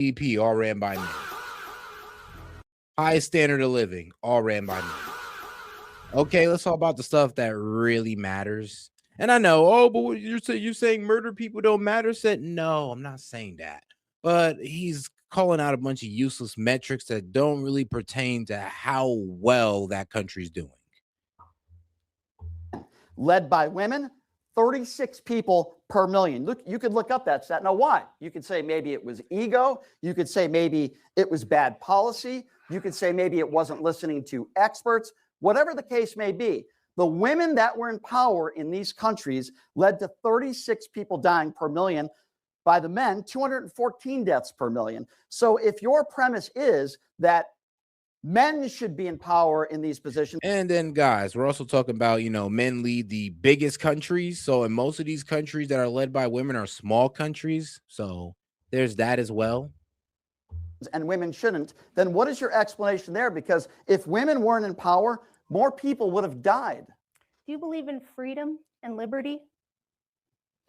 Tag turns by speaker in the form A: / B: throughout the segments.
A: GDP, all ran by men. Highest standard of living, all ran by men. Okay, let's talk about the stuff that really matters. And I know, oh, but what you're saying murder people don't matter. Said no, I'm not saying that. But he's calling out a bunch of useless metrics that don't really pertain to how well that country's doing.
B: Led by women, 36 people per million. Look, you could look up that stat. Now, why? You could say maybe it was ego. You could say maybe it was bad policy. You could say maybe it wasn't listening to experts. Whatever the case may be, the women that were in power in these countries led to 36 people dying per million. By the men, 214 deaths per million. So if your premise is that men should be in power in these positions.
A: And then, guys, we're also talking about, men lead the biggest countries. So in most of these countries that are led by women are small countries. So there's that as well.
B: And women shouldn't, then what is your explanation there? Because if women weren't in power, more people would have died.
C: Do you believe in freedom and liberty?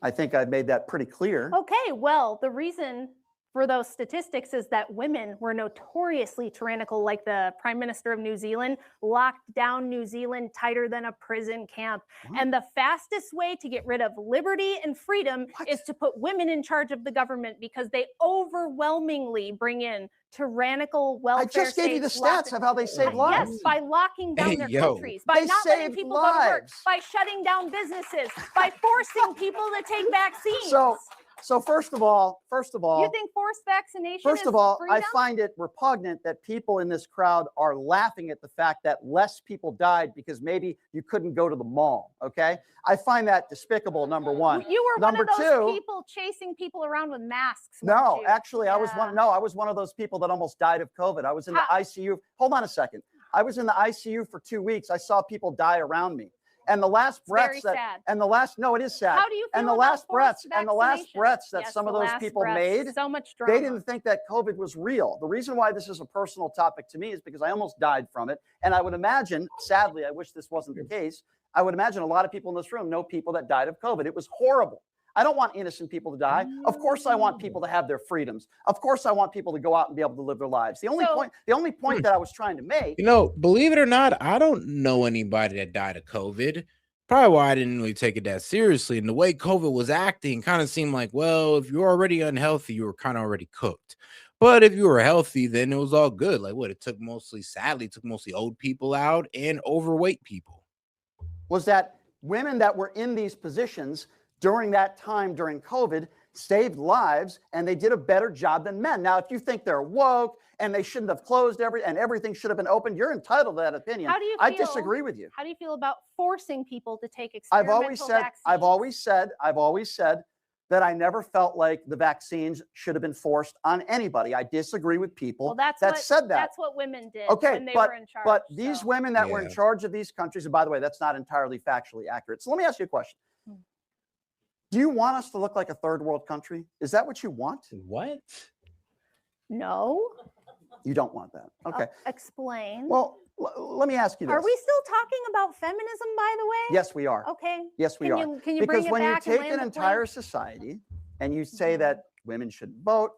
B: I think I've made that pretty clear.
C: Okay, well, the reason for those statistics is that women were notoriously tyrannical, like the Prime Minister of New Zealand locked down New Zealand tighter than a prison camp. What? And the fastest way to get rid of liberty and freedom is to put women in charge of the government, because they overwhelmingly bring in tyrannical welfare states.
B: I just gave you the stats of how they save lives.
C: Yes, by locking down their countries, by not letting people go to work, by shutting down businesses, by forcing people to take vaccines.
B: So first of all,
C: you think forced vaccination
B: First of all,
C: freedom?
B: I find it repugnant that people in this crowd are laughing at the fact that less people died because maybe you couldn't go to the mall. Okay, I find that despicable. Number one.
C: You were
B: number
C: one of those
B: two,
C: people chasing people around with masks.
B: No, actually, I was one. No, I was one of those people that almost died of COVID. I was in the ICU. Hold on a second. I was in the ICU for 2 weeks. I saw people die around me. And the last breaths no, it is sad.
C: How do you feel
B: and the
C: about
B: last breaths that some of those people made,
C: so much drama.
B: They didn't think that COVID was real. The reason why this is a personal topic to me is because I almost died from it. And I would imagine, sadly, I wish this wasn't the case, I would imagine a lot of people in this room know people that died of COVID. It was horrible. I don't want innocent people to die. Of course, I want people to have their freedoms. Of course, I want people to go out and be able to live their lives. The only point that I was trying to make.
A: Believe it or not, I don't know anybody that died of COVID. Probably why I didn't really take it that seriously. And the way COVID was acting kind of seemed like, well, if you're already unhealthy, you were kind of already cooked. But if you were healthy, then it was all good. Like what? It took mostly old people out and overweight people.
B: Was that women that were in these positions during that time, during COVID, saved lives, and they did a better job than men. Now, if you think they're woke and they shouldn't have closed everything should have been open, you're entitled to that opinion.
C: How do you feel?
B: I disagree with you.
C: How do you feel about forcing people to take experimental vaccines?
B: I've always said that I never felt like the vaccines should have been forced on anybody. I disagree with people that said that.
C: That's what women did when they were in charge.
B: But these women that were in charge of these countries, and by the way, that's not entirely factually accurate. So let me ask you a question. Do you want us to look like a third world country? Is that what you want?
A: What?
C: No.
B: You don't want that. Okay.
C: Explain.
B: Well, let me ask you this.
C: Are we still talking about feminism, by the way?
B: Yes, we are.
C: Okay.
B: Yes, we are.
C: Can you bring it back?
B: Because when you take an entire society and you say that women shouldn't vote,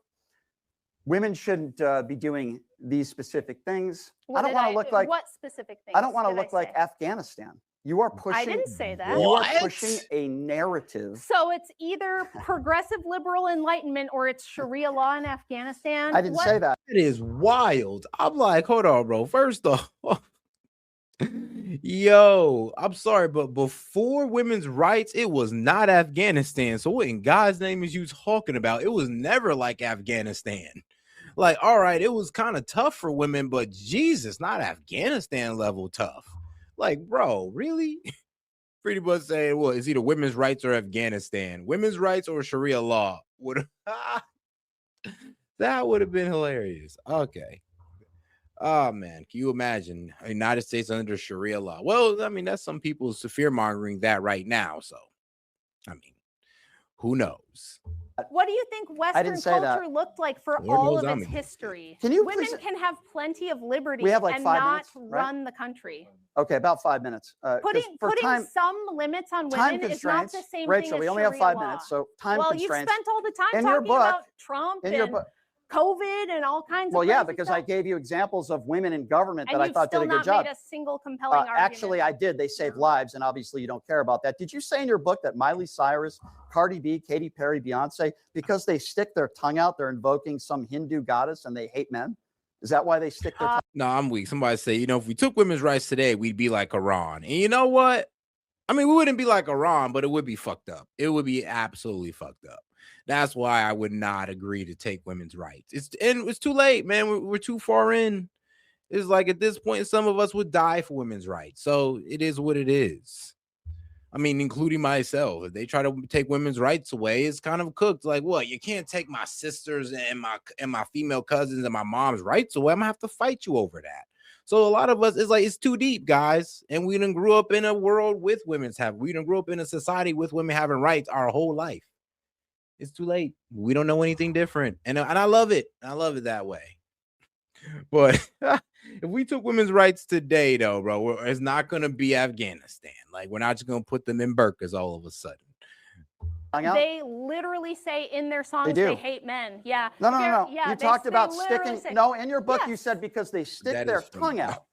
B: women shouldn't be doing these specific things. I don't want to look like
C: what specific things?
B: I don't want to look like Afghanistan. You are pushing.
C: I didn't say that.
B: You are pushing a narrative.
C: So it's either progressive liberal enlightenment or it's Sharia law in Afghanistan.
B: I didn't say that.
A: It is wild. I'm like, hold on, bro. First off, yo, I'm sorry, but before women's rights, it was not Afghanistan. So what in God's name is you talking about? It was never like Afghanistan. Like, all right, it was kind of tough for women, but Jesus, not Afghanistan level tough. Like, bro, really? Pretty much saying, well, it's either women's rights or Afghanistan. Women's rights or Sharia law. That would have been hilarious. Okay. Oh, man. Can you imagine the United States under Sharia law? Well, I mean, that's some people's fear-mongering that right now. So, I mean, who knows?
C: What do you think Western culture looked like for all of its history? Women can have plenty of liberty and not run the country.
B: Okay, about 5 minutes.
C: Putting some limits on women is not the same
B: Rachel,
C: thing as
B: we only have
C: Sharia
B: 5 minutes, so time
C: constraints. Well, you've spent all the time talking about Trump and COVID and all kinds
B: Well,
C: of
B: yeah,
C: crazy
B: because
C: stuff.
B: I gave you examples of women in government that
C: And
B: I
C: you've
B: thought did
C: still
B: a good
C: not
B: job.
C: made a single compelling argument.
B: Actually, I did. They saved lives, and obviously you don't care about that. Did you say in your book that Miley Cyrus, Cardi B, Katy Perry, Beyonce, because they stick their tongue out, they're invoking some Hindu goddess and they hate men? Is that why they stick their tongue?
A: No, I'm weak. Somebody say, if we took women's rights today, we'd be like Iran. And you know what? I mean, we wouldn't be like Iran, but it would be fucked up. It would be absolutely fucked up. That's why I would not agree to take women's rights. It's too late, man. We're too far in. It's like at this point, some of us would die for women's rights. So it is what it is. I mean, including myself. If they try to take women's rights away, it's kind of cooked. Like, what? You can't take my sisters and my female cousins and my mom's rights away. I'm gonna have to fight you over that. So a lot of us, it's too deep, guys. And we done grew up in a world with we done grew up in a society with women having rights our whole life. It's too late. We don't know anything different. And I love it. I love it that way. But if we took women's rights today, though, bro, it's not going to be Afghanistan. Like, we're not just going to put them in burqas all of a sudden.
C: They literally say in their songs they hate men. Yeah.
B: No.
C: Yeah,
B: you talked about sticking. No, in your book you said because they stick their tongue out.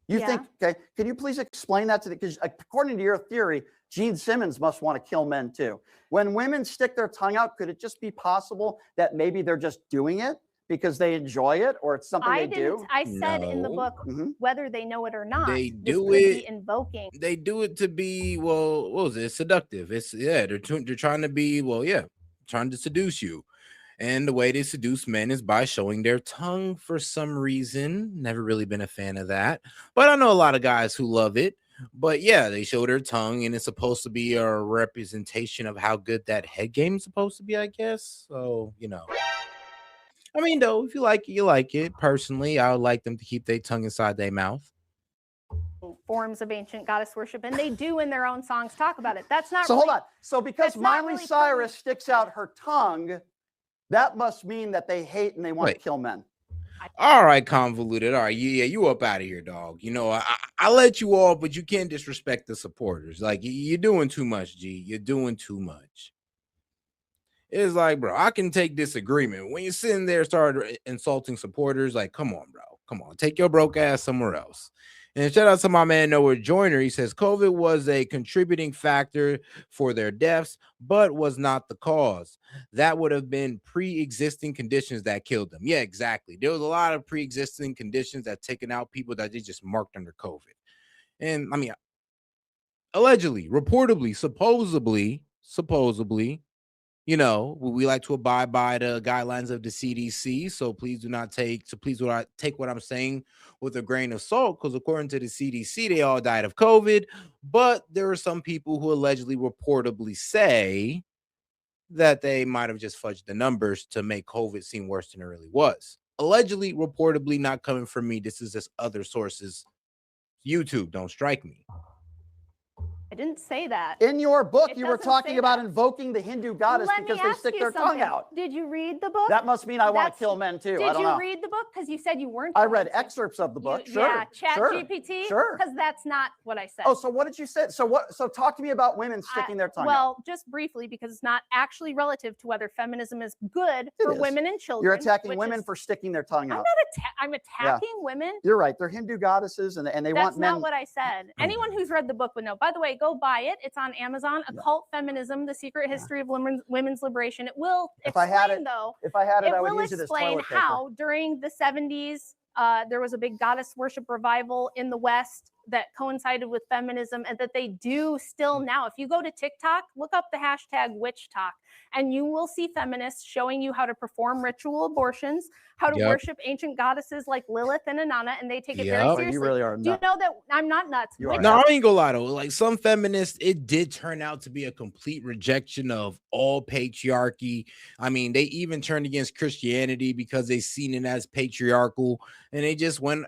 B: You think, okay, can you please explain that to the, because according to your theory, Gene Simmons must want to kill men too. When women stick their tongue out, could it just be possible that maybe they're just doing it because they enjoy it or it's something they do?
C: I said in the book, whether they know it or not,
A: they do
C: be invoking.
A: They do it to be, what was it? Seductive. They're trying to be, trying to seduce you. And the way they seduce men is by showing their tongue for some reason. Never really been a fan of that. But I know a lot of guys who love it. But yeah, they show their tongue, and it's supposed to be a representation of how good that head game is supposed to be, I guess. So, I mean, though, if you like it, you like it. Personally, I would like them to keep their tongue inside their mouth.
C: Forms of ancient goddess worship, and they do in their own songs talk about it. That's not
B: so hold on. So because Miley Cyrus sticks out her tongue, that must mean that they hate and they want to kill men.
A: All right, convoluted. All right, you up out of here, dog. I let you off, but you can't disrespect the supporters. Like, you're doing too much, G. You're doing too much. It's like, bro, I can take disagreement. When you're sitting there, start insulting supporters, like, come on, bro. Come on, take your broke ass somewhere else. And shout out to my man Noah Joyner. He says COVID was a contributing factor for their deaths, but was not the cause. That would have been pre-existing conditions that killed them. Yeah, exactly. There was a lot of pre-existing conditions that taken out people that they just marked under COVID. And I mean, allegedly, reportedly, supposedly, we like to abide by the guidelines of the CDC. So please do not take what I'm saying with a grain of salt, because according to the CDC, they all died of COVID. But there are some people who allegedly reportedly say that they might have just fudged the numbers to make COVID seem worse than it really was. Allegedly, reportedly, not coming from me. This is just other sources. YouTube, don't strike me.
C: I didn't say that.
B: In your book, you were talking about invoking the Hindu goddess because they stick their tongue out.
C: Did you read the book?
B: That must mean I want to kill men too.
C: Did you read the book? Because you said you weren't.
B: I read excerpts of the book.
C: Yeah, ChatGPT.
B: Sure.
C: Because that's not what I said.
B: Oh, so what did you say? So talk to me about women sticking their tongue out.
C: Well, just briefly, because it's not actually relative to whether feminism is good for women and children.
B: You're attacking women for sticking their tongue out.
C: I'm attacking women.
B: You're right. They're Hindu goddesses, and they want men.
C: That's not what I said. Anyone who's read the book would know. By the way, go buy it. It's on Amazon. Occult Feminism: The Secret History of Women's Liberation. It will explain,
B: if I had it, I would use it as
C: explain
B: toilet paper.
C: how during the 70s there was a big goddess worship revival in the West that coincided with feminism, and that they do still now. If you go to TikTok, look up the hashtag witch talk, and you will see feminists showing you how to perform ritual abortions, how to worship ancient goddesses like Lilith and Inanna, and they take it very seriously.
B: You really are nuts.
C: Do you know that I'm not nuts?
A: No, I ain't gonna lie though. Like, some feminists, it did turn out to be a complete rejection of all patriarchy. I mean, they even turned against Christianity because they seen it as patriarchal, and they just went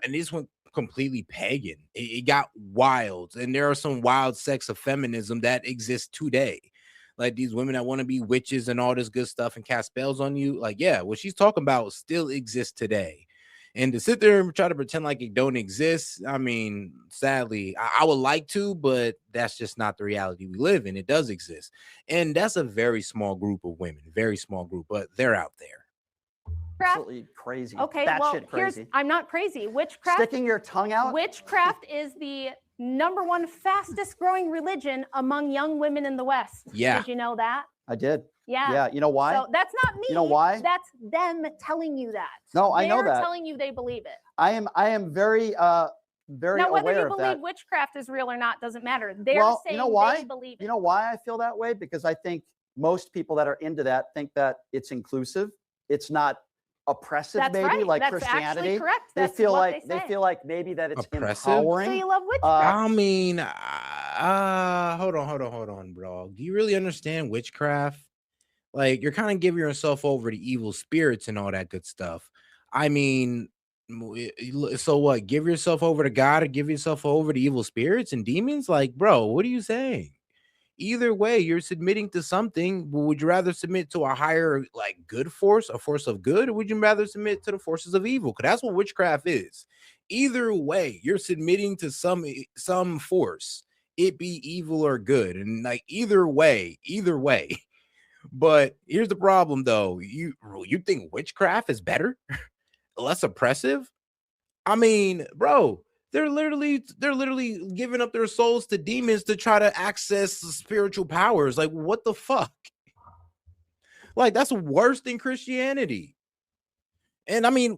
A: completely pagan. It got wild, and there are some wild sects of feminism that exist today, like these women that want to be witches and all this good stuff and cast spells on you. Like, yeah, what she's talking about still exists today, and to sit there and try to pretend like it don't exist, I mean, sadly, I would like to, but that's just not the reality we live in. It does exist, and that's a very small group of women, very small group, but they're out there.
B: absolutely crazy.
C: Okay,
B: That
C: well,
B: shit crazy.
C: I'm not crazy. Witchcraft.
B: Sticking your tongue out.
C: Witchcraft is the #1 fastest growing religion among young women in the West.
A: Yeah.
C: Did you know that?
B: I did.
C: Yeah.
B: Yeah. You know why?
C: So that's not me.
B: You know why?
C: That's them telling you that.
B: No, I know
C: They're
B: that.
C: telling you they believe it.
B: I am very
C: Now, whether
B: aware
C: you
B: of
C: believe
B: that.
C: witchcraft is real or not doesn't matter. They're
B: Well,
C: saying
B: you know why?
C: they believe it.
B: You know why I feel that way? Because I think most people that are into that think that it's inclusive. It's not oppressive,
C: That's
B: maybe
C: right.
B: like
C: That's
B: Christianity.
C: actually correct.
B: They
C: That's
B: feel
C: what
B: like
C: they say.
B: feel like maybe that it's
A: Oppressive?
B: empowering.
C: So you love witchcraft?
A: I mean, hold on, bro. Do you really understand witchcraft? Like, you're kind of giving yourself over to evil spirits and all that good stuff. I mean, so what? Give yourself over to God or give yourself over to evil spirits and demons? Like, bro, what are you saying? Either way, you're submitting to something. Would you rather submit to a higher, like, good force, a force of good, or would you rather submit to the forces of evil? Because that's what witchcraft is. Either way, you're submitting to some force, it be evil or good, and like either way. But here's the problem, though. You think witchcraft is better, less oppressive? I mean, bro, they're literally giving up their souls to demons to try to access spiritual powers. Like, what the fuck? Like, that's worse than Christianity. And I mean,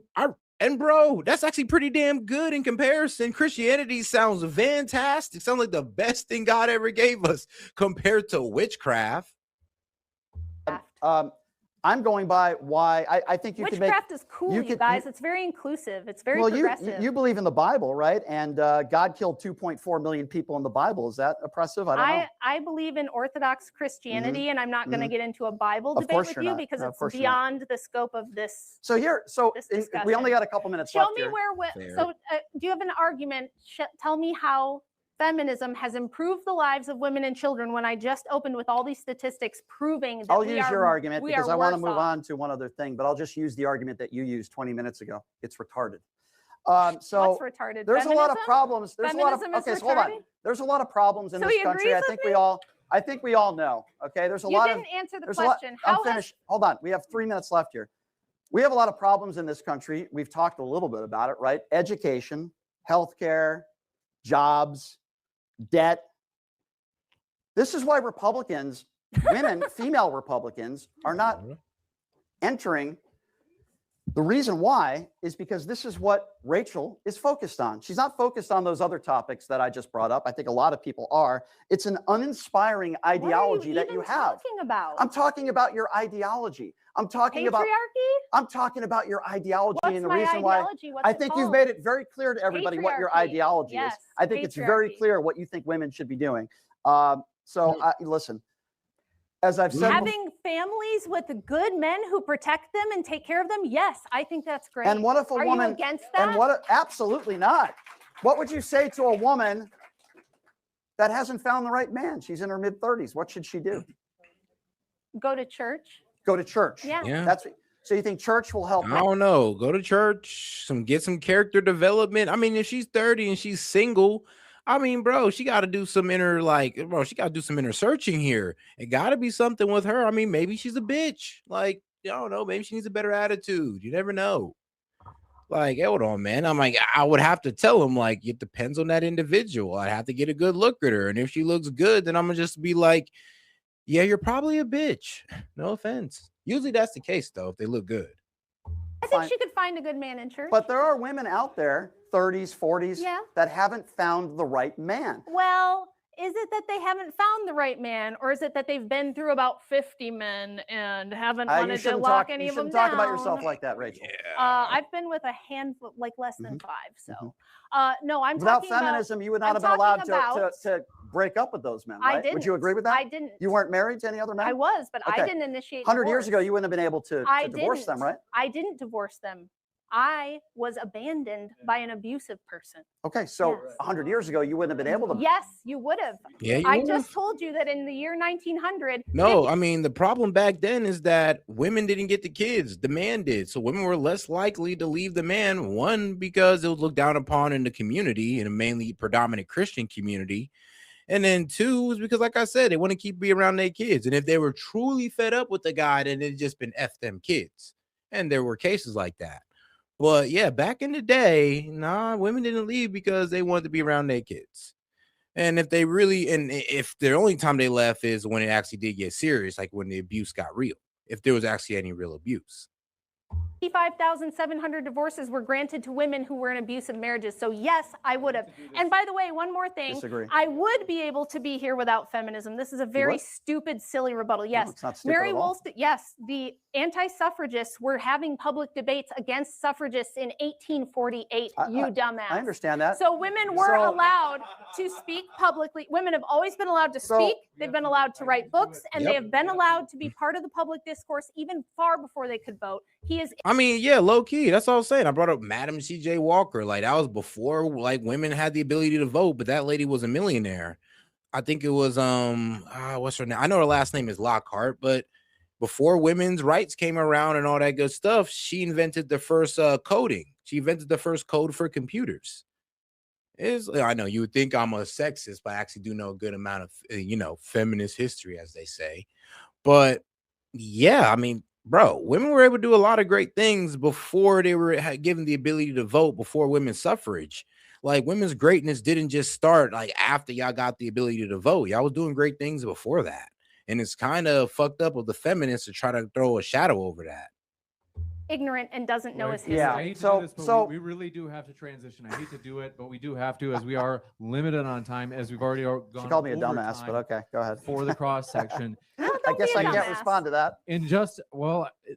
A: bro, that's actually pretty damn good in comparison. Christianity sounds fantastic. Sounds like the best thing God ever gave us compared to witchcraft.
B: I'm going by why I think you can make.
C: Witchcraft is cool, you guys. It's very inclusive. It's very progressive.
B: You believe in the Bible, right? And God killed 2.4 million people in the Bible. Is that oppressive? I don't know.
C: I believe in Orthodox Christianity, and I'm not going to get into a Bible
B: Of
C: debate
B: course
C: with
B: you're
C: you
B: not.
C: because
B: No, of
C: it's
B: course you're not.
C: beyond the scope of this.
B: So we only got a couple minutes
C: Show
B: left
C: me
B: here.
C: where. So, do you have an argument? Tell me how feminism has improved the lives of women and children when I just opened with all these statistics proving that
B: I'll use your argument because I want to move
C: off.
B: on to one other thing, but I'll just use the argument that you used 20 minutes ago. It's retarded. So
C: what's retarded?
B: There's
C: Feminism?
B: a lot of problems. There's
C: Feminism
B: a lot of
C: is
B: so hold on.
C: retarded?
B: There's a lot of problems in
C: So
B: this
C: he
B: country.
C: agrees with me?
B: I think we all know. Okay, there's a
C: You
B: lot
C: didn't
B: of.
C: answer the
B: There's a lot.
C: question.
B: I'm finished. Hold on. We have 3 minutes left here. We have a lot of problems in this country. We've talked a little bit about it, right? Education, healthcare, jobs, debt. This is why Republicans, women, female Republicans, are not entering. The reason why is because this is what Rachael is focused on. She's not focused on those other topics that I just brought up. I think a lot of people are. It's an uninspiring ideology that you have.
C: Talking about?
B: I'm talking about your ideology. I'm talking
C: Patriarchy?
B: I'm talking about your ideology.
C: What's
B: and the
C: my
B: reason why
C: ideology? What's
B: I
C: it
B: think
C: called?
B: you've made it very clear to everybody what your
C: Patriarchy.
B: ideology is.
C: Yes,
B: I think it's very
C: patriarchy.
B: clear what you think women should be doing. Listen, as I've said,
C: Having families with good men who protect them and take care of them, yes, I think that's great.
B: and what if a
C: Are
B: woman
C: you against that?
B: and absolutely not. What would you say to a woman that hasn't found the right man? She's in her mid-30s. What should she do?
C: Go to church.
B: Go to church.
C: Yeah.
B: So you think church will help?
A: I don't know. Go to church, get some character development. I mean, if she's 30 and she's single, I mean, bro, she got to do some inner searching here. It got to be something with her. I mean, maybe she's a bitch. Like, I don't know. Maybe she needs a better attitude. You never know. Like, hold on, man. I'm like, I would have to tell him, like, it depends on that individual. I'd have to get a good look at her. And if she looks good, then I'm going to just be like, yeah, you're probably a bitch. No offense. Usually that's the case, though, if they look good.
C: I think she could find a good man in church.
B: But there are women out there, 30s, 40s,
C: Yeah.
B: that haven't found the right man.
C: Well, is it that they haven't found the right man, or is it that they've been through about 50 men and haven't wanted to lock any of them down?
B: You shouldn't talk about yourself like that, Rachel.
C: I've been with a handful, like less than 5. So, no, I'm
B: Without
C: talking
B: feminism, you would not
C: I'm
B: have been allowed
C: talking
B: to break up with those men, right?
C: I didn't.
B: Would you agree with that?
C: I didn't.
B: You weren't married to any other men?
C: I was, but
B: Okay.
C: I didn't initiate
B: 100 years
C: divorce.
B: ago, you wouldn't have been able to divorce them, right?
C: I didn't divorce them. I was abandoned by an abusive person.
B: Okay, so
C: Yes.
B: 100 years ago, you wouldn't have been able to.
C: Yes, you would have.
A: Yeah, you
C: I
A: would've.
C: just told you that in the year 1900.
A: No, I mean, the problem back then is that women didn't get the kids. The man did. So women were less likely to leave the man. One, because it was looked down upon in the community, in a mainly predominant Christian community. And then 2 was because, like I said, they want to keep being around their kids. And if they were truly fed up with the guy, then it'd just been F them kids. And there were cases like that. But yeah, back in the day, nah, women didn't leave because they wanted to be around their kids. And if they really, and if the only time they left is when it actually did get serious, like when the abuse got real, if there was actually any real abuse.
C: 55,700 divorces were granted to women who were in abusive marriages. So yes, I would have. And by the way, one more thing.
B: Disagree.
C: I would be able to be here without feminism. This is a very stupid, silly rebuttal. Yes.
B: No, it's not stupid
C: Mary
B: at all.
C: Wollstonecraft, yes, the anti-suffragists were having public debates against suffragists in 1848, you dumbass.
B: I understand that.
C: So women were allowed to speak publicly. Women have always been allowed to speak. They've been allowed to write books, and they have been allowed to be part of the public discourse even far before they could vote. He is.
A: I mean, yeah, low key. That's all I was saying. I brought up Madam C.J. Walker. Like that was before like women had the ability to vote, but that lady was a millionaire. I think it was what's her name? I know her last name is Lockhart, but before women's rights came around and all that good stuff, she invented the first coding. She invented the first code for computers. I know you would think I'm a sexist, but I actually do know a good amount of feminist history, as they say. But yeah, I mean, bro, women were able to do a lot of great things before they were given the ability to vote, before women's suffrage. Like women's greatness didn't just start like after y'all got the ability to vote. Y'all was doing great things before that. And it's kind of fucked up of the feminists to try to throw a shadow over that.
C: Ignorant and doesn't know his history.
B: Yeah.
D: I hate to do this, but we really do have to transition. I hate to do it, but we do have to, as we are limited on time, as we've already gone.
B: She called me a
D: over
B: dumbass,
D: time
B: but okay, go ahead.
D: for the cross section.
B: I guess I can't respond to that.
D: And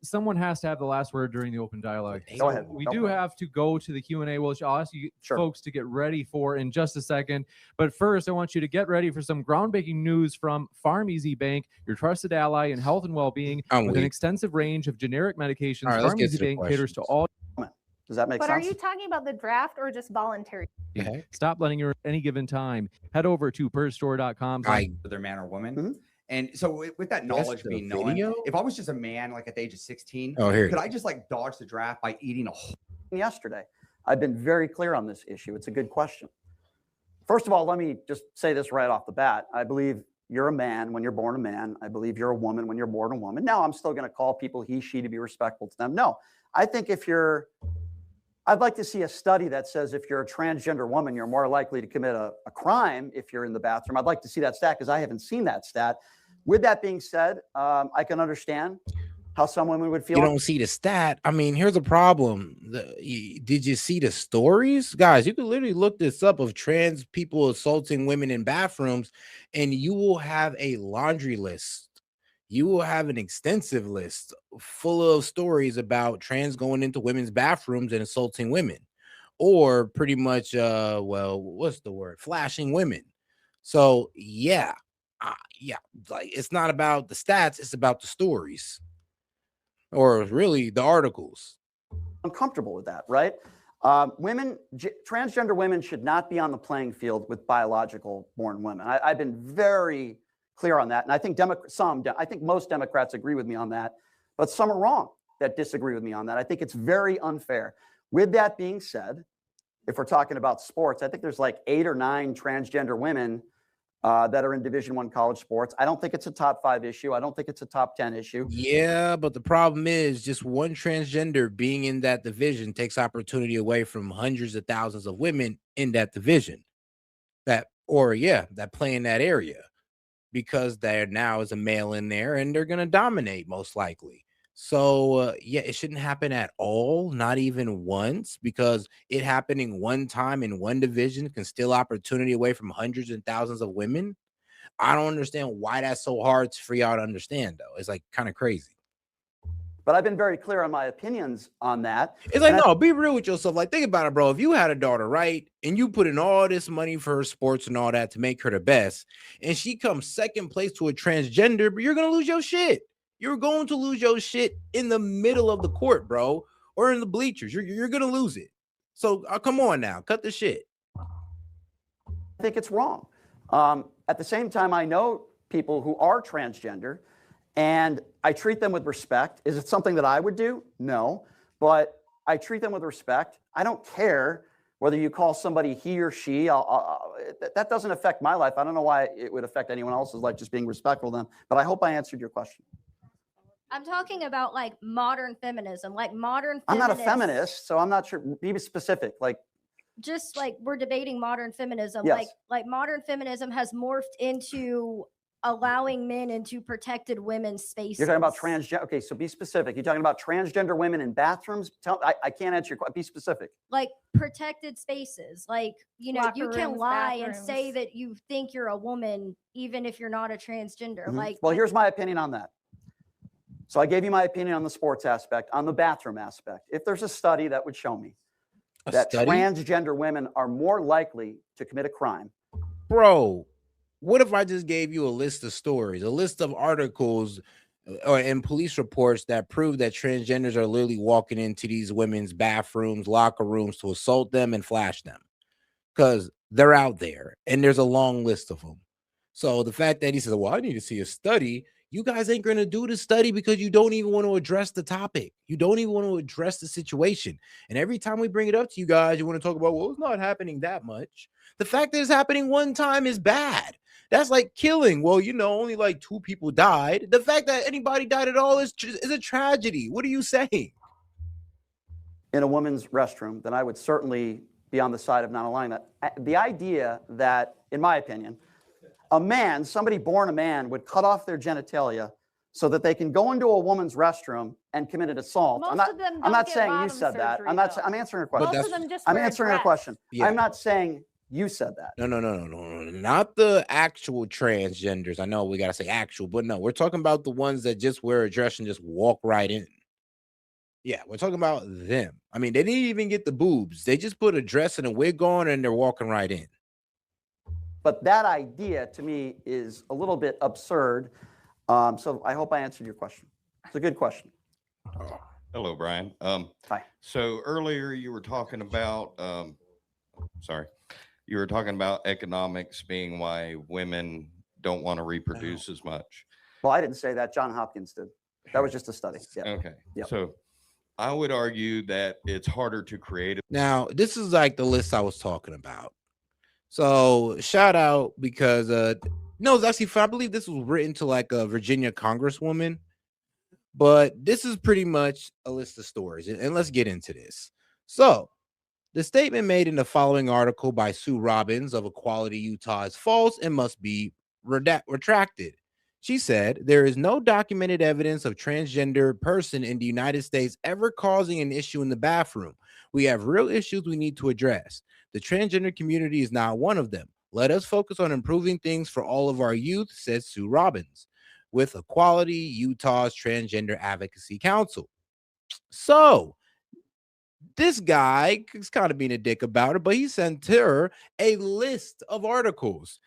D: someone has to have the last word during the open dialogue.
B: Go ahead.
D: We
B: Go
D: do
B: ahead.
D: have to go to the Q&A, which I'll ask you
B: Sure.
D: folks to get ready for in just a second. But first, I want you to get ready for some groundbreaking news from PharmEasy Bank, your trusted ally in health and well-being, with an extensive range of generic medications.
A: All right, let's get to
D: PharmEasy
A: the
D: Bank caters to all.
B: Does that make
C: But
B: sense?
C: are you talking about the draft or just voluntary?
A: Okay.
D: Stop letting her at any given time. Head over to perstore.com.
E: Whether man or woman.
B: Mhm.
E: And so with that knowledge being known,
A: video?
E: if I was just a man, like at the age of 16,
A: Oh, here.
E: could I just like dodge the draft by eating a whole?
B: Yesterday, I've been very clear on this issue. It's a good question. First of all, let me just say this right off the bat. I believe you're a man when you're born a man. I believe you're a woman when you're born a woman. Now, I'm still going to call people he, she to be respectful to them. No, I think I'd like to see a study that says if you're a transgender woman, you're more likely to commit a crime if you're in the bathroom. I'd like to see that stat because I haven't seen that stat. With that being said, I can understand how some women would feel.
A: You don't see the stat. I mean, here's a problem. Did you see the stories? Guys, you can literally look this up of trans people assaulting women in bathrooms, and you will have a laundry list. You will have an extensive list full of stories about trans going into women's bathrooms and assaulting women, or pretty much, what's the word? Flashing women. So yeah, like it's not about the stats, it's about the stories, or really the articles.
B: Uncomfortable with that, right? Transgender women should not be on the playing field with biological born women. I've been very clear on that. And I think I think most Democrats agree with me on that, but some are wrong that disagree with me on that. I think it's very unfair. With that being said, if we're talking about sports, I think there's like 8 or 9 transgender women that are in Division I college sports. I don't think it's a top 5 issue. I don't think it's a top 10 issue.
A: Yeah, but the problem is just one transgender being in that division takes opportunity away from hundreds of thousands of women in that division that play in that area, because there now is a male in there and they're going to dominate most likely. So it shouldn't happen at all, not even once, because it happening one time in one division can steal opportunity away from hundreds and thousands of women. I don't understand why that's so hard for y'all to understand, though. It's like kind of crazy.
B: But I've been very clear on my opinions on that.
A: It's like, no, be real with yourself. Like, think about it, bro. If you had a daughter, right, and you put in all this money for her sports and all that to make her the best, and she comes second place to a transgender, but you're going to lose your shit. You're going to lose your shit in the middle of the court, bro, or in the bleachers. You're going to lose it. So come on now, cut the shit.
B: I think it's wrong. At the same time, I know people who are transgender, and I treat them with respect. Is it something that I would do? No, but I treat them with respect. I don't care whether you call somebody he or she. That doesn't affect my life. I don't know why it would affect anyone else's life, just being respectful of them. But I hope I answered your question.
F: I'm talking about like modern feminism, like modern.
B: I'm not a feminist, so I'm not sure. Be specific. Like,
F: just like we're debating modern feminism,
B: yes.
F: like modern feminism has morphed into allowing men into protected women's spaces.
B: You're talking about transgender. Okay, so be specific. You're talking about transgender women in bathrooms. I can't answer your question. Be specific.
F: Like protected spaces, like, you know,
C: Locker
F: you can
C: rooms,
F: lie and say
C: bathrooms.
F: that you think you're a woman even if you're not a transgender. Like,
B: well, here's my opinion on that. So I gave you my opinion on the sports aspect, on the bathroom aspect. If there's a study that would show me that transgender women are more likely to commit a crime.
A: Bro, what if I just gave you a list of stories, a list of articles or in police reports that prove that transgenders are literally walking into these women's bathrooms, locker rooms to assault them and flash them? Because they're out there and there's a long list of them. So the fact that he says, well, I need to see a study. You guys ain't going to do the study because you don't even want to address the topic. You don't even want to address the situation. And every time we bring it up to you guys, you want to talk about, well, it's not happening that much. The fact that it's happening one time is bad. That's like killing. Well, you know, only like 2 people died. The fact that anybody died at all is a tragedy. What are you saying?
B: In a woman's restroom, then I would certainly be on the side of not allowing that. The idea that, in my opinion, a man, somebody born a man, would cut off their genitalia so that they can go into a woman's restroom and commit an assault.
C: Most of them
B: I'm not
C: don't get
B: saying you
C: bottom
B: said that.
C: surgery,
B: I'm not.
C: though.
B: I'm answering her question.
C: Most of them just
B: I'm
C: wear a
B: answering her
C: dress.
B: question.
A: Yeah.
B: I'm not saying you said that.
A: No. Not the actual transgenders. I know we got to say actual, but no, we're talking about the ones that just wear a dress and just walk right in. Yeah, we're talking about them. I mean, they didn't even get the boobs. They just put a dress and a wig on and they're walking right in.
B: But that idea to me is a little bit absurd. So I hope I answered your question. It's a good question.
G: Hello, Brian.
B: Hi.
G: So earlier you were talking about, you were talking about economics being why women don't want to reproduce as much.
B: Well, I didn't say that. John Hopkins did. That was just a study. Yeah.
G: Okay.
B: Yep.
G: So I would argue that it's harder to create.
A: Now, this is like the list I was talking about. So shout out because no, it's actually I believe this was written to like a Virginia congresswoman, but this is pretty much a list of stories, and let's get into this. So the statement made in the following article by Sue Robbins of Equality Utah is false and must be retracted. She said, there is no documented evidence of transgender person in the United States ever causing an issue in the bathroom. We have real issues we need to address. The transgender community is not one of them. Let us focus on improving things for all of our youth, said Sue Robbins, with Equality Utah's Transgender Advocacy Council. So this guy is kind of being a dick about it, but he sent her a list of articles.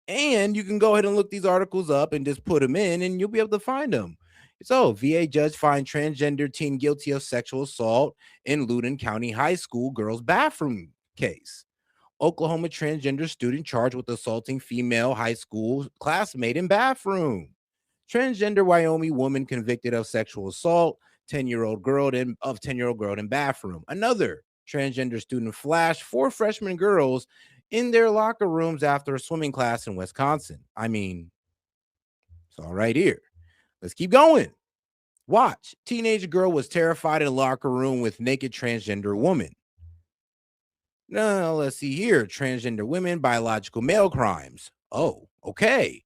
A: And you can go ahead and look these articles up and just put them in and you'll be able to find them. So, VA judge finds transgender teen guilty of sexual assault in Loudoun County High School girls' bathroom case. Oklahoma transgender student charged with assaulting female high school classmate in bathroom. Transgender Wyoming woman convicted of sexual assault, 10-year-old girl in bathroom. Another transgender student flashed 4 freshman girls in their locker rooms after a swimming class in Wisconsin. I mean, it's all right here. Let's keep going. Watch. Teenage girl was terrified in a locker room with naked transgender woman. Now, let's see here. Transgender women, biological male crimes. Oh, okay.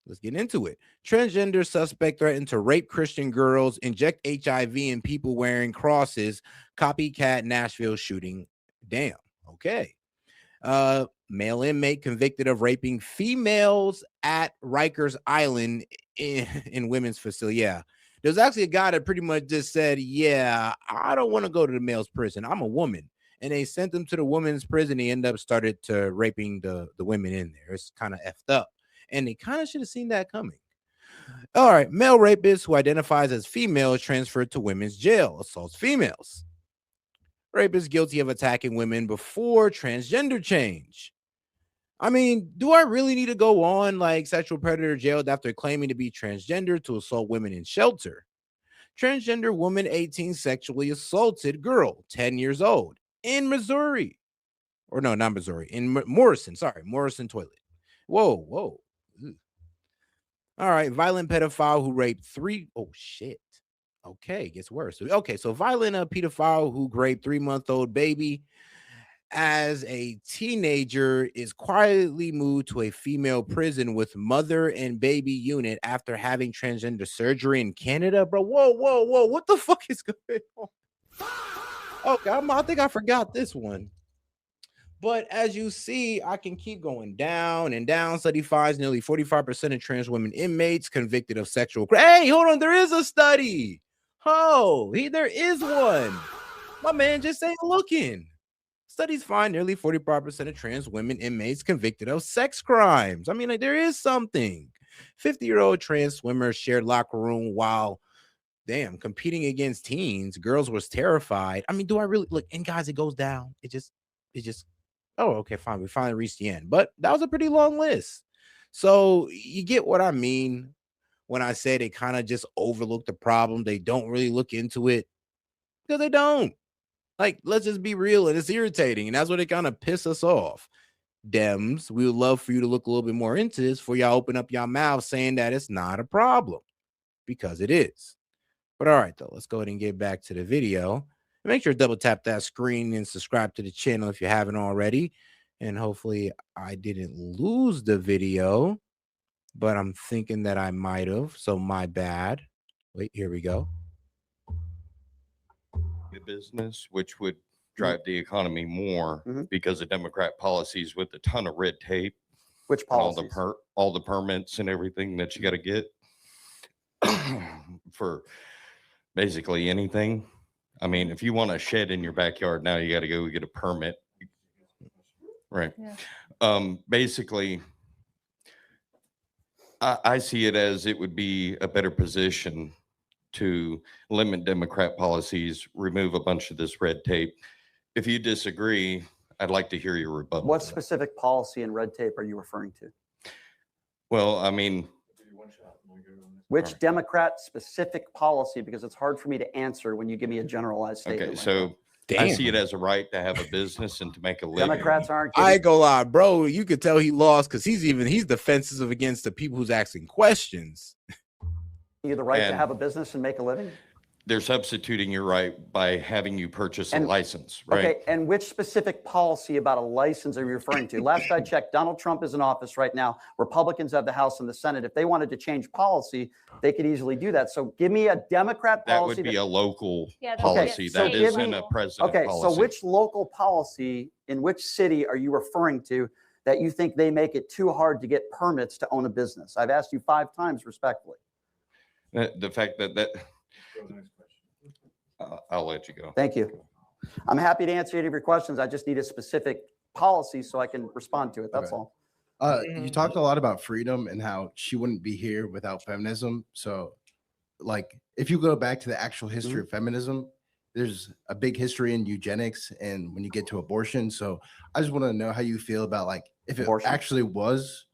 A: Let's get into it. Transgender suspect threatened to rape Christian girls, inject HIV in people wearing crosses, copycat Nashville shooting. Damn. Okay. Male inmate convicted of raping females at Rikers Island in women's facility. Yeah. There's actually a guy that pretty much just said, yeah, I don't want to go to the male's prison. I'm a woman. And they sent him to the women's prison. He ended up started to raping the women in there. It's kind of effed up. And they kind of should have seen that coming. All right. Male rapist who identifies as female is transferred to women's jail, assaults females. Rapist guilty of attacking women before transgender change. I mean, do I really need to go on like sexual predator jailed after claiming to be transgender to assault women in shelter? Transgender woman 18 sexually assaulted girl 10 years old in Missouri. Or no, not Missouri, in Morrison. Sorry, Morrison toilet. Whoa. Ugh. All right, violent pedophile who raped 3. Oh, shit. Okay, gets worse. Okay, so violent pedophile who raped 3-month-old baby as a teenager is quietly moved to a female prison with mother and baby unit after having transgender surgery in Canada. Bro, whoa, what the fuck is going on? Okay, I think I forgot this one. But as you see, I can keep going down and down. Study finds nearly 45% of trans women inmates convicted of sexual. Hey, hold on, there is a study. Oh, there is one. My man just ain't looking. Studies find nearly 45% of trans women inmates convicted of sex crimes. I mean, like, there is something. 50-year-old trans swimmer shared locker room while, damn, competing against teens. Girls was terrified. I mean, do I really look? And guys, it goes down. It just. Oh, okay, fine. We finally reached the end, but that was a pretty long list. So you get what I mean when I say they kind of just overlook the problem. They don't really look into it because they don't. Like, let's just be real, and it's irritating, and that's what it kind of piss us off. Dems, we would love for you to look a little bit more into this before y'all open up your mouth saying that it's not a problem, because it is. But all right, though, let's go ahead and get back to the video. Make sure to double tap that screen and subscribe to the channel if you haven't already. And hopefully I didn't lose the video, but I'm thinking that I might have. So my bad. Wait, here we go.
G: The business, which would drive the economy more because of Democrat policies with a ton of red tape.
B: Which policies?
G: All the permits and everything that you got to get for basically anything. I mean, if you want a shed in your backyard now, you got to go get a permit. Right. Yeah. Basically, I see it as it would be a better position to limit Democrat policies, remove a bunch of this red tape. If you disagree, I'd like to hear your rebuttal.
B: What specific policy and red tape are you referring to?
G: Well, I mean,
B: which Democrat specific policy? Because it's hard for me to answer when you give me a generalized statement.
G: Okay, so I see it as a right to have a business and to make a living.
B: Democrats aren't.
A: I ain't gonna lie, bro. You could tell he lost because he's defensive against the people who's asking questions.
B: You the right to have a business and make a living?
G: They're substituting your right by having you purchase a license, right?
B: Okay, and which specific policy about a license are you referring to? Last I checked, Donald Trump is in office right now. Republicans have the House and the Senate. If they wanted to change policy, they could easily do that. So give me a Democrat policy.
G: That would be a local policy.
B: Okay,
G: that isn't a president policy.
B: So which local policy in which city are you referring to that you think they make it too hard to get permits to own a business? I've asked you 5 times respectfully.
G: The fact that I'll let you go.
B: Thank you. I'm happy to answer any of your questions. I just need a specific policy so I can respond to it. That's all.
H: You talked a lot about freedom and how she wouldn't be here without feminism. So, like, if you go back to the actual history of feminism, there's a big history in eugenics and when you get to abortion. So I just want to know how you feel about, like, if it actually was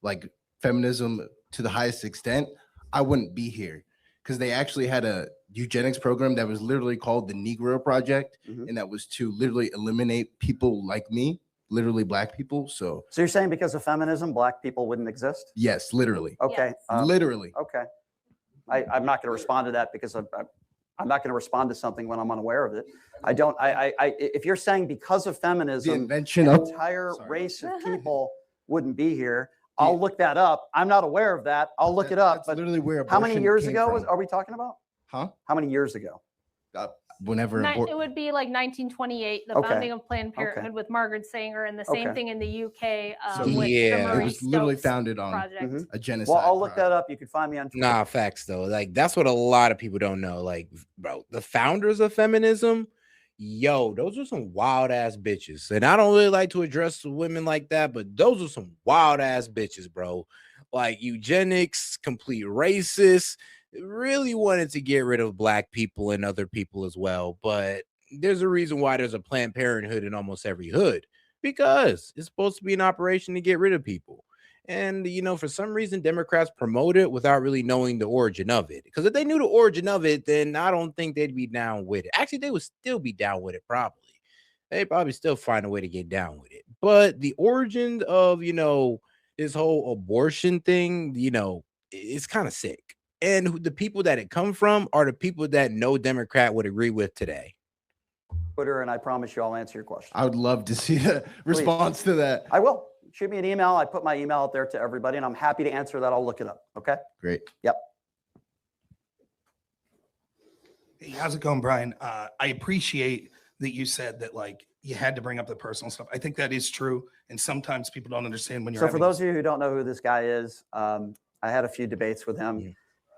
H: like feminism to the highest extent, I wouldn't be here. Because they actually had a eugenics program that was literally called the Negro Project, and that was to literally eliminate people like me, literally black people. So
B: you're saying because of feminism, black people wouldn't exist?
H: Yes, literally.
B: Okay.
H: Literally.
B: Okay. I'm not going to respond to that because I'm not going to respond to something when I'm unaware of it. If you're saying because of feminism,
H: the invention
B: an entire race of people wouldn't be here, I'll look that up. I'm not aware of that. I'll look it up. But
H: literally where
B: how many years ago are we talking about?
H: Huh?
B: How many years ago?
H: Whenever
C: it would be like 1928, the founding of Planned Parenthood with Margaret Sanger, and the same thing in the UK. With the Marie
H: it was literally
C: Stopes
H: founded on a genocide.
B: Well, I'll look that up. You can find me on Twitter.
A: Nah, facts though. Like, that's what a lot of people don't know. Like, bro, the founders of feminism, yo, those are some wild ass bitches. And I don't really like to address women like that, but those are some wild ass bitches, bro. Like, eugenics, complete racist, really wanted to get rid of black people and other people as well. But there's a reason why there's a Planned Parenthood in almost every hood, because it's supposed to be an operation to get rid of people. And, you know, for some reason, Democrats promote it without really knowing the origin of it. Because if they knew the origin of it, then I don't think they'd be down with it. Actually, they would still be down with it, probably. They'd probably still find a way to get down with it. But the origin of, you know, this whole abortion thing, you know, it's kind of sick. and the people that it come from are the people that no Democrat would agree with today.
B: Twitter, and I promise you I'll answer your question.
H: I would love to see the response to that.
B: I will. Shoot me an email. I put my email out there to everybody, and I'm happy to answer that. I'll look it up. Okay?
H: Great.
B: Yep.
I: Hey, how's it going, Brian? I appreciate that you said that, like, you had to bring up the personal stuff. I think that is true, and sometimes people don't understand when you're.
B: So for those of you who don't know who this guy is, I had a few debates with him,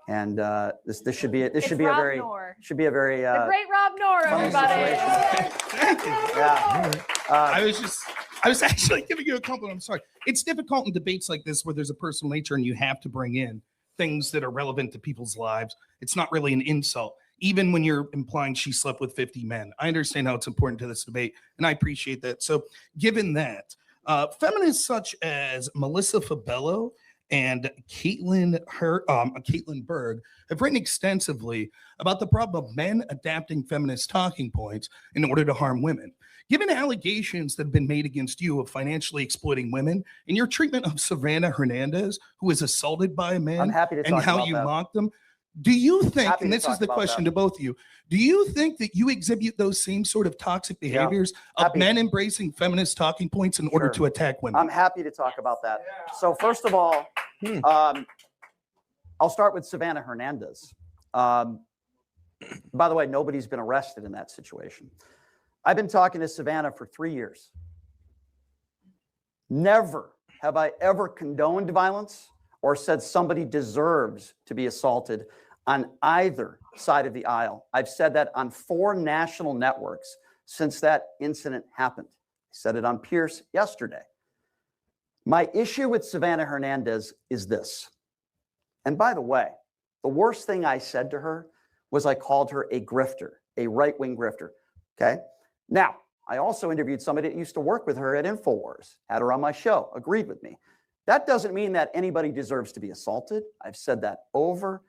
B: and this should be a very
C: The great Rob Knorr, everybody.
I: Thank you.
B: Yeah.
I: I was actually giving you a compliment. I'm sorry. It's difficult in debates like this where there's a personal nature and you have to bring in things that are relevant to people's lives. It's not really an insult, even when you're implying she slept with 50 men. I understand how it's important to this debate, and I appreciate that. So given that, feminists such as Melissa Fabello and Caitlin Berg have written extensively about the problem of men adapting feminist talking points in order to harm women. Given allegations that have been made against you of financially exploiting women and your treatment of Savannah Hernandez, who was assaulted by a man,
B: I'm happy to
I: and
B: talk
I: how
B: about
I: you
B: that.
I: mocked them, do you think,
B: Happy
I: and
B: to
I: this
B: talk
I: is the
B: about
I: question
B: that.
I: to both of you, do you think that you exhibit those same sort of toxic behaviors of
B: Happy.
I: men embracing feminist talking points in order
B: Sure.
I: to attack women?
B: I'm happy to talk about that. So first of all, I'll start with Savannah Hernandez. By the way, nobody's been arrested in that situation. I've been talking to Savannah for 3 years. Never have I ever condoned violence or said somebody deserves to be assaulted on either side of the aisle. I've said that on 4 national networks since that incident happened. I said it on Pierce yesterday. My issue with Savannah Hernandez is this. And by the way, the worst thing I said to her was I called her a grifter, a right-wing grifter. Okay? Now, I also interviewed somebody that used to work with her at InfoWars, had her on my show, agreed with me. That doesn't mean that anybody deserves to be assaulted. I've said that over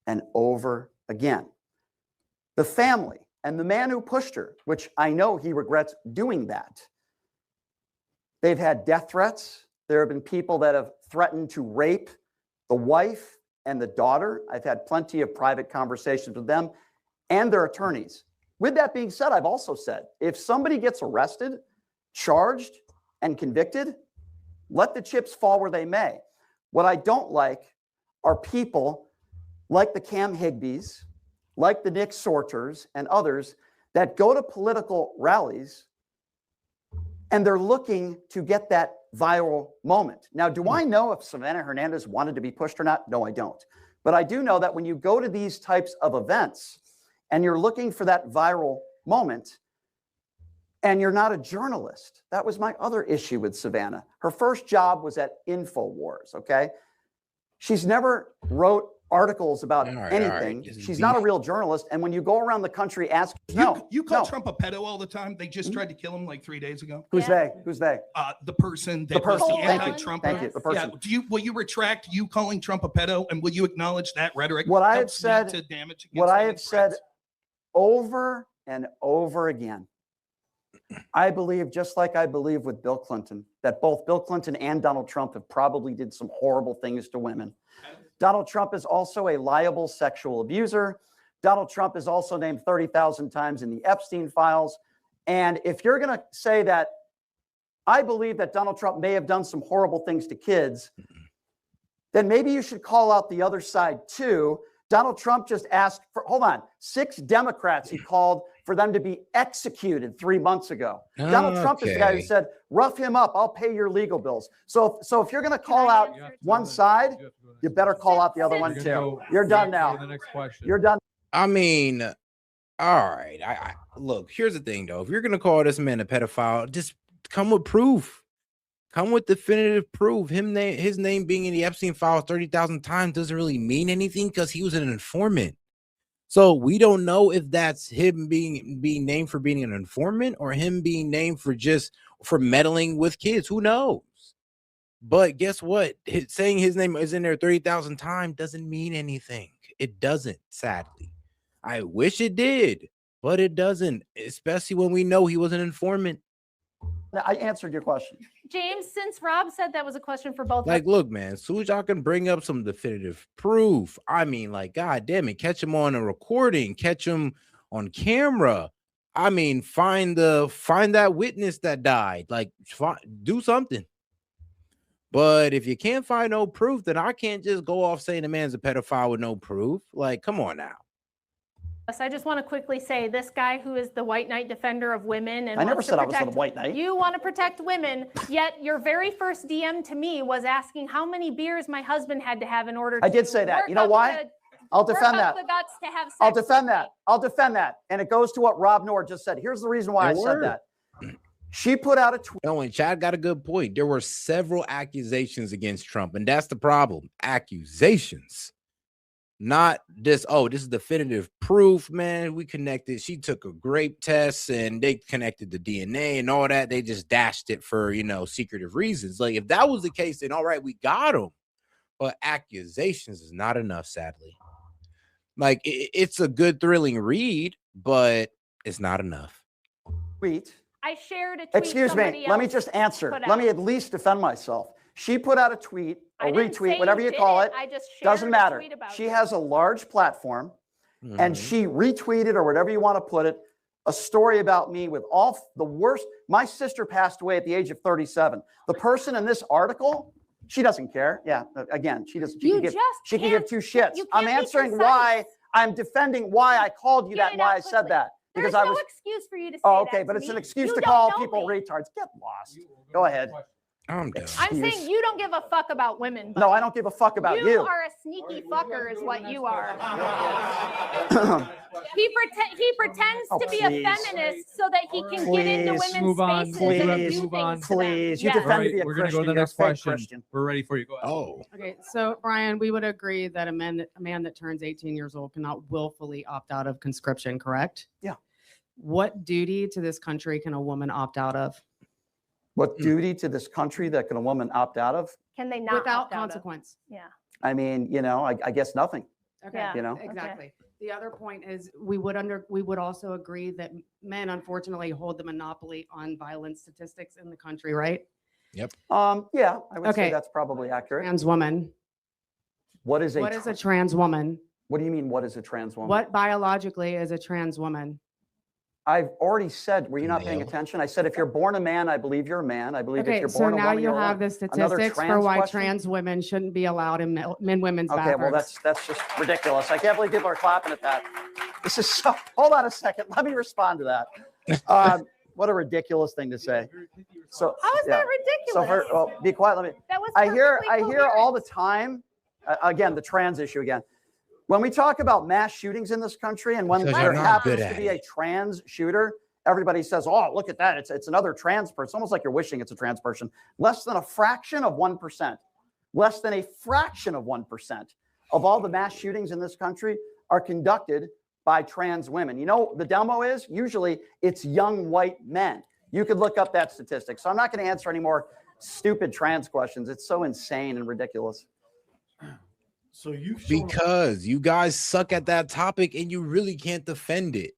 B: and over again. The family and the man who pushed her, which I know he regrets doing that, they've had death threats. There have been people that have threatened to rape the wife and the daughter. I've had plenty of private conversations with them and their attorneys. With that being said, I've also said, if somebody gets arrested, charged, and convicted, let the chips fall where they may. What I don't like are people like the Cam Higbees, like the Nick Sorters, and others that go to political rallies and they're looking to get that viral moment. Now, do I know if Savannah Hernandez wanted to be pushed or not? No, I don't. But I do know that when you go to these types of events and you're looking for that viral moment and you're not a journalist, that was my other issue with Savannah. Her first job was at InfoWars, okay? She's never wrote articles about anything. She's not a real journalist. And when you go around the country asking,
I: You call Trump a pedo all the time. They just tried to kill him like 3 days ago.
B: Who's they? Who's they?
I: The person that
B: The person.
I: was the
B: Thank you.
I: anti-Trump.
B: Thank you. The person.
I: Yeah. Will you retract you calling Trump a pedo, and will you acknowledge that rhetoric?
B: What I have
I: helps lead
B: said,
I: to damage against
B: what I have
I: women's
B: said
I: rights?
B: over and over again, I believe, just like I believe with Bill Clinton, that both Bill Clinton and Donald Trump have probably did some horrible things to women. Donald Trump is also a liable sexual abuser. Donald Trump is also named 30,000 times in the Epstein files. And if you're going to say that I believe that Donald Trump may have done some horrible things to kids, then maybe you should call out the other side too. Donald Trump just asked for, 6 Democrats he called for them to be executed 3 months ago. Donald Trump is the guy who said, rough him up, I'll pay your legal bills. So if you're going to call out one side, you better call out the other one too. You're done now.
D: The next question.
B: You're done.
A: I mean, all right. I look, here's the thing though. If you're gonna call this man a pedophile, just come with proof. Come with definitive proof. His name being in the Epstein files 30,000 times doesn't really mean anything because he was an informant. So we don't know if that's him being named for being an informant or him being named for meddling with kids. Who knows? But guess what? Saying his name is in there 30,000 times doesn't mean anything. It doesn't, sadly. I wish it did, but it doesn't, especially when we know he was an informant.
B: I answered your question.
C: James, since Rob said that was a question for both,
A: Like, look, man, as soon as y'all can bring up some definitive proof, I mean, like, God damn it, catch him on a recording, catch him on camera. I mean, find that witness that died. Like, do something. But if you can't find no proof, then I can't just go off saying the man's a pedophile with no proof. Like, come on now.
C: I just want to quickly say this guy who is the white knight defender of women and
B: I never said I was a white knight.
C: You want to protect women, yet your very first DM to me was asking how many beers my husband had to have in order to
B: I did say that. You know why? I'll defend that.
C: The guts to have sex
B: I'll defend
C: with
B: that.
C: me.
B: I'll defend that. And it goes to what Rob Noor just said. Here's the reason why I said that. She put out a tweet.
A: No, and Chad got a good point. There were several accusations against Trump, and that's the problem. Accusations. Not this, oh, this is definitive proof, man. We connected. She took a grape test and they connected the DNA and all that. They just dashed it for, secretive reasons. Like, if that was the case, then all right, we got him. But accusations is not enough, sadly. Like, it's a good, thrilling read, but it's not enough.
B: Tweet.
C: I shared a tweet.
B: Excuse me. Let me just answer. Let me at least defend myself. She put out a tweet, a retweet, whatever you call it.
C: I just
B: doesn't matter. She has a large platform, and she retweeted, or whatever you want to put it, a story about me with all the worst. My sister passed away at the age of 37. The person in this article, she doesn't care. Yeah, again, she doesn't. She can give two shits. I'm answering why. I'm defending why I called you that and why I said that. Because
C: There's
B: I was.
C: No excuse for you to say
B: okay,
C: that
B: but
C: to
B: it's
C: me.
B: an excuse
C: You
B: to
C: don't
B: call
C: know
B: people
C: me.
B: retards. Get lost. Go ahead.
A: I'm done.
C: I'm saying you don't give a fuck about women.
B: No, I don't give a fuck about you.
C: You are a sneaky fucker, is what you are. He pretends to be a feminist so that he can get into women's spaces and do things to them.
B: Please, you defend to be a
D: We're going to go
B: Christian.
D: to the
B: You're a
D: next
B: fake
D: question.
B: Christian.
D: We're ready for you. Go ahead.
A: Oh.
J: Okay, so Brian, we would agree that a man that turns 18 years old cannot willfully opt out of conscription, correct?
B: Yeah.
J: What duty to this country can a woman opt out of?
B: What duty to this country that can a woman opt out of?
C: Can they not
J: Without
C: opt out of?
J: consequence.
C: Yeah.
B: I mean, I guess nothing.
J: Okay.
C: Yeah.
J: Exactly. The other point is we would also agree that men unfortunately hold the monopoly on violence statistics in the country, right?
A: Yep.
B: Yeah, I would say that's probably accurate.
J: Trans woman.
B: What is
J: a trans woman?
B: What do you mean? What is a trans woman?
J: What biologically is a trans woman?
B: I've already said, were you not paying attention? I said, if you're born a man, I believe you're a man. I believe if you're born a woman,
J: so now you
B: you're a
J: have
B: woman.
J: the statistics for why trans women shouldn't be allowed in women's bathrooms.
B: Okay, well, that's just ridiculous. I can't believe people are clapping at that. This is so, hold on a second. Let me respond to that. What a ridiculous thing to say. So
C: How is that ridiculous?
B: So be quiet. Let me.
C: That was
B: I hear
C: coherent.
B: all the time, again, the trans issue again. When we talk about mass shootings in this country and when there happens to be a trans shooter, everybody says, oh, look at that. It's another trans person. It's almost like you're wishing it's a trans person. Less than a fraction of 1%, less than a fraction of 1% of all the mass shootings in this country are conducted by trans women. You know, the demo is usually it's young white men. You could look up that statistic. So I'm not going to answer any more stupid trans questions. It's so insane and ridiculous.
K: So
A: because you guys suck at that topic and you really can't defend it.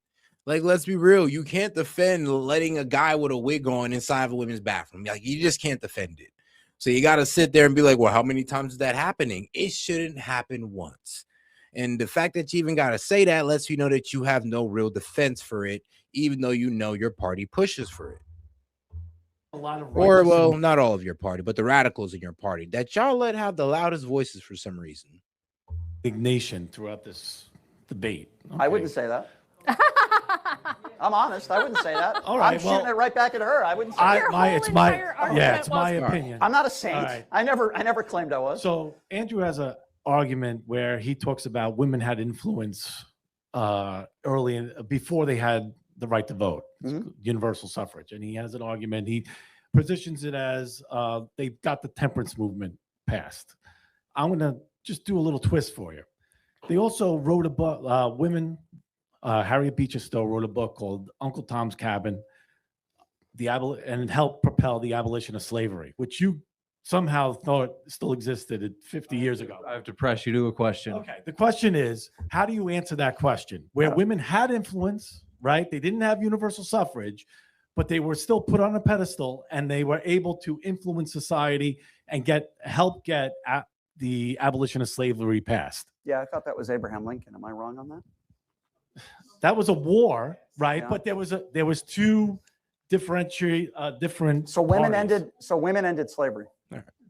A: Like, let's be real. You can't defend letting a guy with a wig on inside of a women's bathroom. Like, you just can't defend it. So you got to sit there and be like, well, how many times is that happening? It shouldn't happen once. And the fact that you even got to say that lets you know that you have no real defense for it, even though you know your party pushes for it. Or, well, not all of your party, but the radicals in your party that y'all let have the loudest voices for some reason.
K: Indignation throughout this debate.
B: I wouldn't say that. I'm honest. I wouldn't say that.
K: All right,
B: I'm shooting it right back at her. I wouldn't say
K: it's my opinion.
B: I'm not a saint.
K: Right.
B: I never claimed I was.
K: So Andrew has an argument where he talks about women had influence before they had the right to vote, universal suffrage, and he has an argument. He positions it as they got the temperance movement passed. I'm going to just do a little twist for you. They also wrote a book, Harriet Beecher Stowe wrote a book called Uncle Tom's Cabin, and it helped propel the abolition of slavery, which you somehow thought still existed 50 years ago.
D: I have to press you to a question.
K: Okay. The question is, how do you answer that question? Where women had influence, right? They didn't have universal suffrage, but they were still put on a pedestal, and they were able to influence society and help get the abolition of slavery passed.
B: Yeah, I thought that was Abraham Lincoln. Am I wrong on that?
K: That was a war, right?
B: Yeah.
K: But there was two different.
B: So women
K: parties.
B: ended slavery.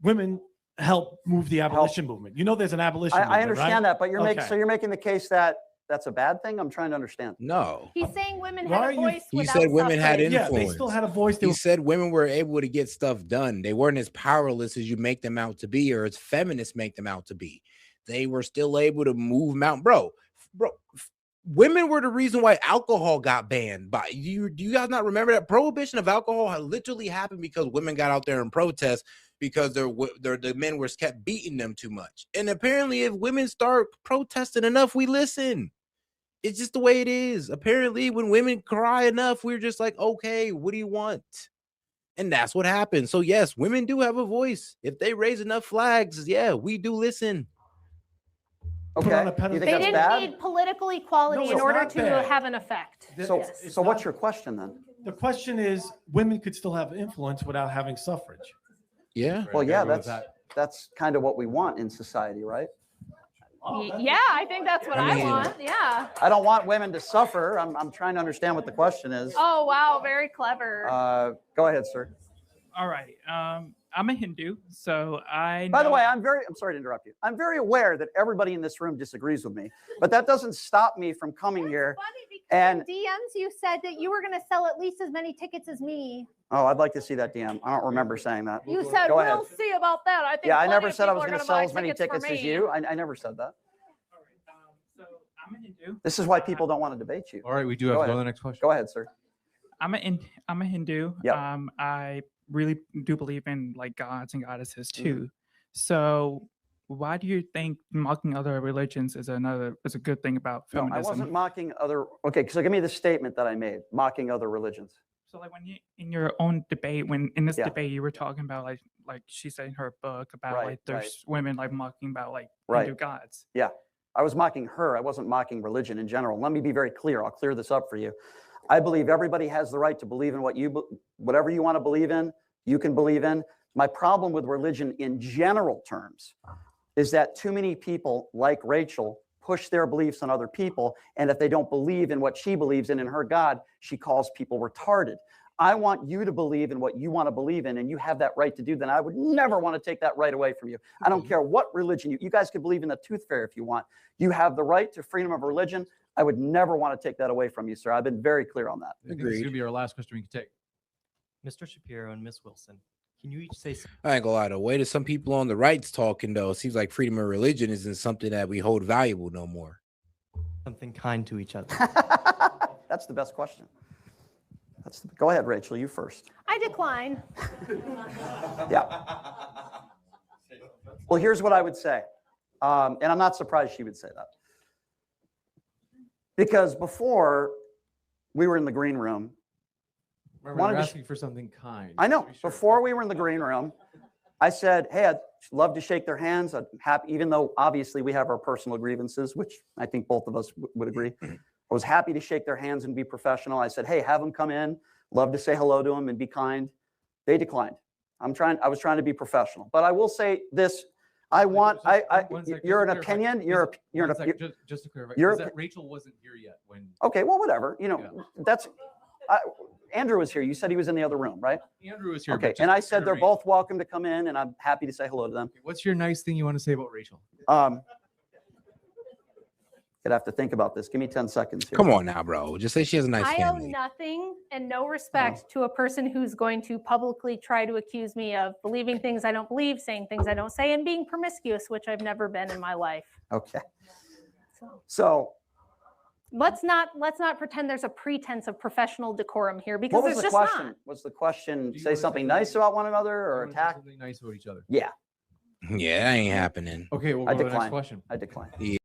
K: Women helped move the abolition movement. You know, there's an abolition.
B: I
K: movement,
B: understand
K: right?
B: that, but you're making the case that that's a bad thing. I'm trying to understand.
A: No.
C: He's saying women
K: Why
C: had
K: are
C: a
K: you-
C: voice.
A: He
C: without
A: said women had
C: suffrage.
A: influence.
K: Yeah, they still had a voice.
A: He said women were able to get stuff done. They weren't as powerless as you make them out to be, or as feminists make them out to be. They were still able to move mountains. Bro, women were the reason why alcohol got banned. By you, do you guys not remember that prohibition of alcohol had literally happened because women got out there and protest because the men were kept beating them too much. And apparently, if women start protesting enough, we listen. It's just the way it is. Apparently, when women cry enough, we're just like, okay, what do you want? And that's what happens. So yes, women do have a voice. If they raise enough flags, yeah, we do listen.
B: Okay. You think
C: They
B: that's
C: didn't
B: bad?
C: need political equality
K: No,
C: in
K: it's
C: order
K: not
C: to
K: bad.
C: have an effect.
B: So,
C: Yes.
B: so what's your question then?
K: The question is, women could still have influence without having suffrage.
A: Yeah.
B: Well, yeah,
D: agree with
B: that's kind of what we want in society, right?
C: Yeah, I think that's what I want. Yeah.
B: I don't want women to suffer. I'm trying to understand what the question is.
C: Oh, wow. Very clever.
B: Go ahead, sir.
L: All right. I'm a Hindu, so I.
B: By the way, I'm sorry to interrupt you. I'm very aware that everybody in this room disagrees with me, but that doesn't stop me from coming here. And
C: In DMs, you said that you were going to sell at least as many tickets as me.
B: oh, I'd like to see that DM. I don't remember saying that.
C: You said,
B: Go ahead.
C: we'll see about that. I think
B: Yeah, I
C: plenty
B: never
C: of
B: said I
C: people
B: was
C: are
B: going to
C: gonna
B: sell
C: buy
B: as many tickets
C: for
B: as
C: me.
B: you. I never said that.
L: So I'm a Hindu.
B: This is why people don't want to debate you.
D: All right, we do have to go to the next question.
B: Go ahead, sir.
L: I'm a Hindu.
B: Yep.
L: I really do believe in like gods and goddesses too. So why do you think mocking other religions is a good thing about
B: No,
L: feminism?
B: I wasn't mocking other. Okay, so give me the statement that I made. Mocking other religions.
L: So like when you in your own debate, in this
B: Yeah.
L: debate you were talking about like she said in her book about
B: Right,
L: like there's women like mocking about like
B: Right.
L: Hindu gods.
B: Yeah, I was mocking her. I wasn't mocking religion in general. Let me be very clear. I'll clear this up for you. I believe everybody has the right to believe in whatever you want to believe in, you can believe in. My problem with religion in general terms is that too many people like Rachel push their beliefs on other people. And if they don't believe in what she believes in her God, she calls people retarded. I want you to believe in what you want to believe in, and you have that right to do that. I would never want to take that right away from you. I don't care what religion you guys could believe in the tooth fairy if you want. You have the right to freedom of religion. I would never want to take that away from you, sir. I've been very clear on that.
D: I think this is going to be our last question we can take.
M: Mr. Shapiro and Ms. Wilson, can you each say something?
A: I ain't gonna lie, the way that some people on the right's talking, though, it seems like freedom of religion isn't something that we hold valuable no more.
M: Something kind to each other.
B: That's the best question. Go ahead, Rachel, you first.
C: I decline.
B: Yeah. Well, here's what I would say. And I'm not surprised she would say that. Because before we were in the green room,
D: Remember, you're asking for something kind.
B: I know. Before we were in the green room, I said, hey, I'd love to shake their hands. I'm happy, even though obviously we have our personal grievances, which I think both of us would agree. I was happy to shake their hands and be professional. I said, hey, have them come in. Love to say hello to them and be kind. They declined. I was trying to be professional. But I will say this. You're an opinion.
D: Just to clarify,
B: you're
D: is that Rachel wasn't here yet when.
B: Okay, well, whatever. That's. Andrew was here. You said he was in the other room, right?
D: Andrew was here.
B: Okay, and I said they're both welcome to come in, and I'm happy to say hello to them.
D: What's your nice thing you want to say about Rachel?
B: Gonna have to think about this. Give me 10 seconds here.
A: Come on now, bro. Just say she has a nice
C: I
A: family.
C: owe nothing and no respect to a person who's going to publicly try to accuse me of believing things I don't believe, saying things I don't say, and being promiscuous, which I've never been in my life.
B: Okay. So
C: let's not pretend there's a pretense of professional decorum here, because
B: what was
C: there's
B: the
C: just
B: question?
C: not.
B: Was the question say something nice about one another or attack?
D: Something nice about each other.
B: Yeah.
A: Yeah, that ain't happening.
D: Okay, we'll
B: I
D: go to the next
B: decline.
D: question.
B: I decline.
A: Yeah.